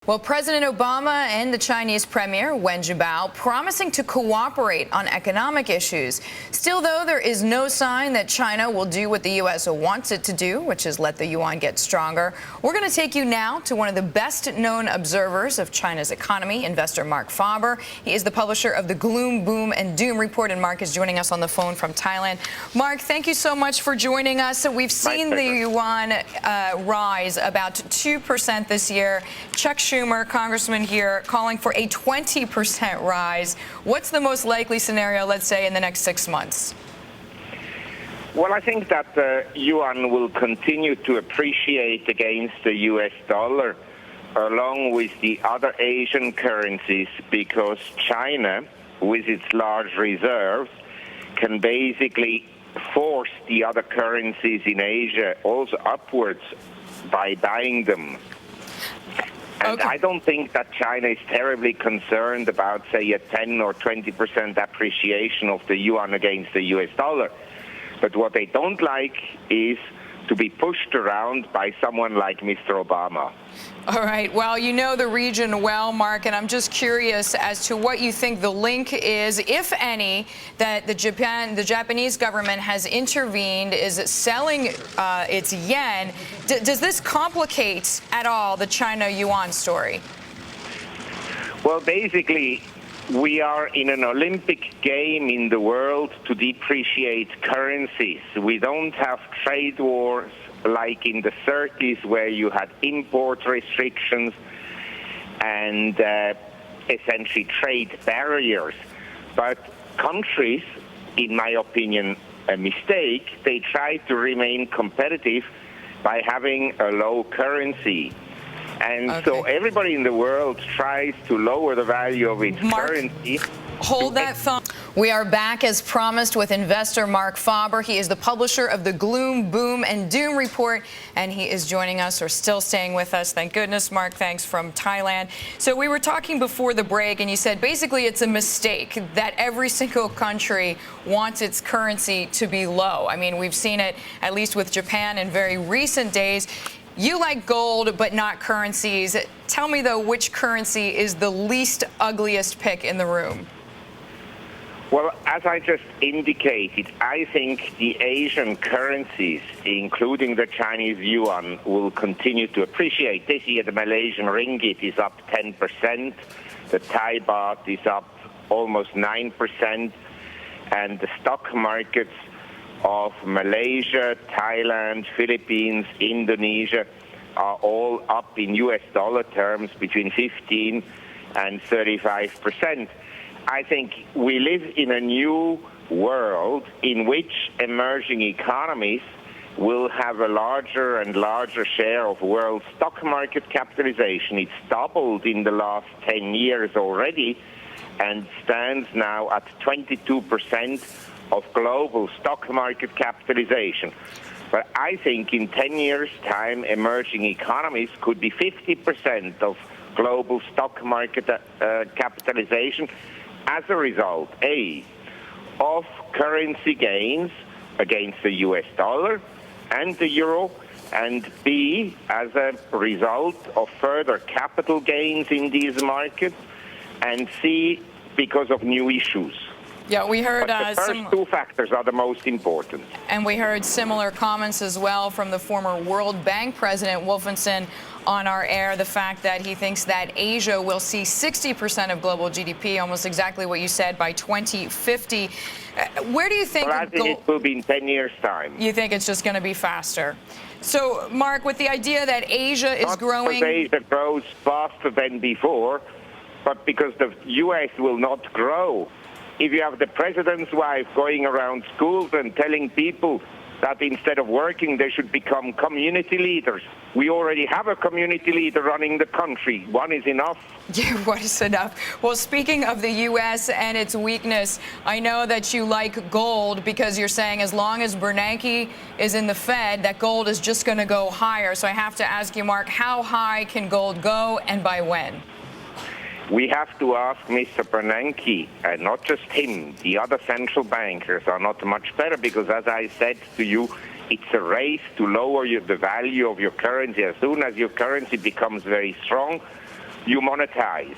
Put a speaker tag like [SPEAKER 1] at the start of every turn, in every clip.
[SPEAKER 1] Well, President Obama and the Chinese Premier Wen Jiabao promising to cooperate on economic issues. Still, though, there is no sign that China will do what the U.S. wants it to do, which is let the yuan get stronger. We're going to take you now to one of the best-known observers of China's economy, investor Marc Faber. He is the publisher of the Gloom, Boom, and Doom report, and Marc is joining us on the phone from Thailand. Marc, thank you so much for joining us. So we've seen the yuan rise about 2% this year. Chuck Schumer, congressman here, calling for a 20% rise. What's the most likely scenario, let's say, in the next 6 months?
[SPEAKER 2] Well, I think that the yuan will continue to appreciate against the U.S. dollar along with the other Asian currencies because China, with its large reserves, can basically force the other currencies in Asia also upwards by buying them. And I don't think that China is terribly concerned about, say, a 10 or 20% appreciation of the yuan against the U.S. dollar. But what they don't like is to be pushed around by someone like Mr. Obama.
[SPEAKER 1] All right. Well, you know the region well, Marc, and I'm just curious as to what you think the link is, if any, that the Japanese government has intervened, is selling its yen. Does this complicate at all the China-yuan story?
[SPEAKER 2] Well, basically, we are in an Olympic game in the world to depreciate currencies. We don't have trade wars like in the 30s where you had import restrictions and essentially trade barriers. But countries, in my opinion, a mistake, they try to remain competitive by having a low currency. And so everybody in the world tries to lower the value of its currency.
[SPEAKER 1] Hold that thought. We are back as promised with investor Marc Faber. He is the publisher of the Gloom, Boom, and Doom report, and he is joining us, or still staying with us. Thank goodness, Marc. Thanks, from Thailand. So we were talking before the break, and you said basically it's a mistake that every single country wants its currency to be low. I mean, we've seen it, at least with Japan, in very recent days. You like gold, but not currencies. Tell me, though, which currency is the least ugliest pick in the room?
[SPEAKER 2] Well, as I just indicated, I think the Asian currencies, including the Chinese yuan, will continue to appreciate. This year, the Malaysian ringgit is up 10%. The Thai baht is up almost 9%. And the stock markets of Malaysia, Thailand, Philippines, Indonesia are all up in U.S. dollar terms between 15 and 35%. I think we live in a new world in which emerging economies will have a larger and larger share of world stock market capitalization. It's doubled in the last 10 years already and stands now at 22% of global stock market capitalization. But I think in 10 years' time, emerging economies could be 50% of global stock market capitalization as a result, A, of currency gains against the U.S. dollar and the euro, and B, as a result of further capital gains in these markets, and C, because of new issues.
[SPEAKER 1] Yeah, we heard
[SPEAKER 2] the first two factors are the most important.
[SPEAKER 1] And we heard similar comments as well from the former World Bank president, Wolfensohn, on our air, the fact that he thinks that Asia will see 60% of global GDP, almost exactly what you said, by 2050. Where do you think...
[SPEAKER 2] Well, I think it will be in 10 years' time.
[SPEAKER 1] You think it's just going to be faster? So, Marc, with the idea that Asia is growing...
[SPEAKER 2] Not because Asia grows faster than before, but because the U.S. will not grow. If you have the president's wife going around schools and telling people that instead of working, they should become community leaders. We already have a community leader running the country. One is enough.
[SPEAKER 1] Yeah, what is enough? Well, speaking of the U.S. and its weakness, I know that you like gold because you're saying as long as Bernanke is in the Fed, that gold is just going to go higher. So I have to ask you, Marc, how high can gold go and by when?
[SPEAKER 2] We have to ask Mr. Bernanke, and not just him. The other central bankers are not much better because, as I said to you, it's a race to lower the value of your currency. As soon as your currency becomes very strong, you monetize.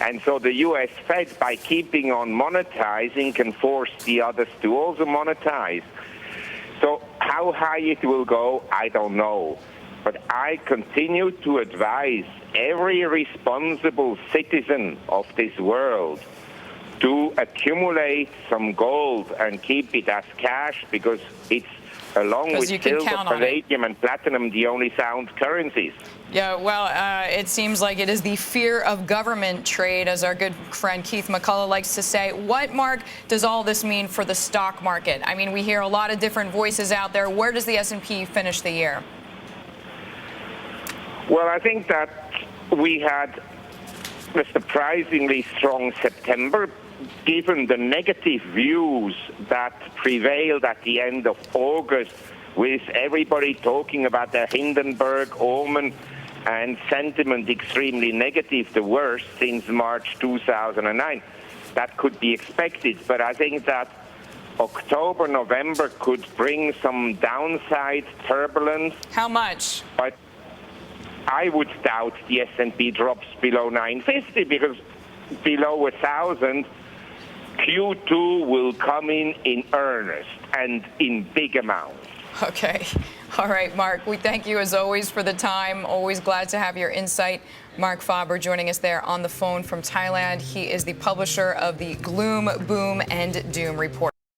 [SPEAKER 2] And so the U.S. Fed, by keeping on monetizing, can force the others to also monetize. So how high it will go, I don't know. But I continue to advise every responsible citizen of this world to accumulate some gold and keep it as cash, because it's, along with silver, palladium, and platinum, the only sound currencies.
[SPEAKER 1] Yeah, well, it seems like it is the fear of government trade, as our good friend Keith McCullough likes to say. What, Mark, does all this mean for the stock market? I mean, we hear a lot of different voices out there. Where does the S&P finish the year?
[SPEAKER 2] Well, I think that we had a surprisingly strong September, given the negative views that prevailed at the end of August, with everybody talking about the Hindenburg omen and sentiment extremely negative, the worst since March 2009. That could be expected, but I think that October, November could bring some downside turbulence.
[SPEAKER 1] How much?
[SPEAKER 2] But I would doubt the S&P drops below 950, because below 1,000, Q2 will come in earnest and in big amounts.
[SPEAKER 1] Okay. All right, Mark, we thank you as always for the time. Always glad to have your insight. Marc Faber joining us there on the phone from Thailand. He is the publisher of the Gloom, Boom, and Doom report.